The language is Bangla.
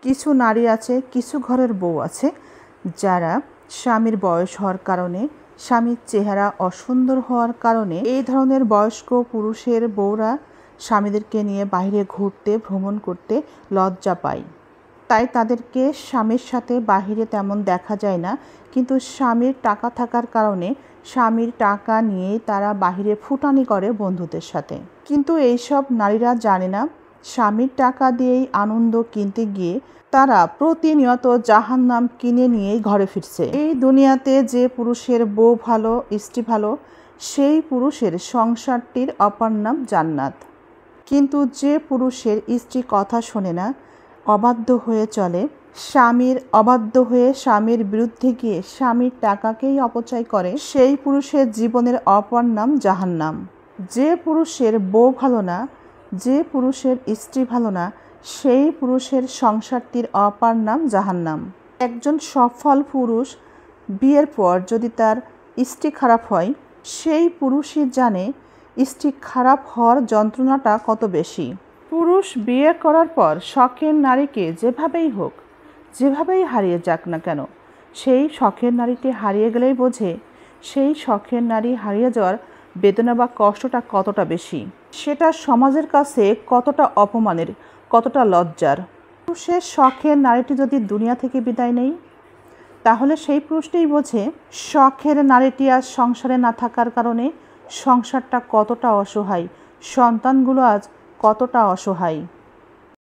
কিছু নারী আছে, কিছু ঘরের বউ আছে যারা স্বামীর বয়স হওয়ার কারণে, স্বামীর চেহারা অসুন্দর হওয়ার কারণে এই ধরনের বয়স্ক পুরুষের বউরা স্বামীদেরকে নিয়ে বাইরে ঘুরতে, ভ্রমণ করতে লজ্জা পায়। তাই তাদেরকে স্বামীর সাথে বাহিরে তেমন দেখা যায় না, কিন্তু স্বামীর টাকা থাকার কারণে স্বামীর টাকা নিয়েই তারা বাহিরে ফুটানি করে বন্ধুদের সাথে। কিন্তু এইসব নারীরা জানে না, স্বামীর টাকা দিয়েই আনন্দ কিনতে গিয়ে তারা প্রতিনিয়ত জাহান্নাম কিনে নিয়েই ঘরে ফিরছে। এই দুনিয়াতে যে পুরুষের বউ ভালো, স্ত্রী ভালো, সেই পুরুষের সংসারটির অপর নাম জান্নাত। কিন্তু যে পুরুষের স্ত্রী কথা শোনে না, অবাধ্য হয়ে চলে, অবাধ্য হয়ে স্বামীর বিরুদ্ধে গিয়ে স্বামীর টাকাকেই অপচয় করে, সেই পুরুষের জীবনের অপর নাম জাহান্নাম। যে পুরুষের বউ ভালো না, যে পুরুষের স্ত্রী ভালো না, সেই পুরুষের সংসারটির অপর নাম জাহান্নাম। একজন সফল পুরুষ বিয়ের পর যদি তার স্ত্রী খারাপ হয়, সেই পুরুষই জানে স্ত্রী খারাপ হওয়ার যন্ত্রণাটা কত বেশি। পুরুষ বিয়ে করার পর শখের নারীকে যেভাবেই হোক, যেভাবেই হারিয়ে যাক না কেন, সেই শখের নারীটি হারিয়ে গেলেই বোঝে সেই শখের নারী হারিয়ে যাওয়ার বেদনা বা কষ্টটা কতটা বেশি, সেটা সমাজের কাছে কতটা অপমানের, কতটা লজ্জার। পুরুষের শখের নারীটি যদি দুনিয়া থেকে বিদায় নেই, তাহলে সেই পুরুষটাই বোঝে শখের নারীটি আজ সংসারে না থাকার কারণে সংসারটা কতটা অসহায়, সন্তানগুলো আজ কতটা অসহায়।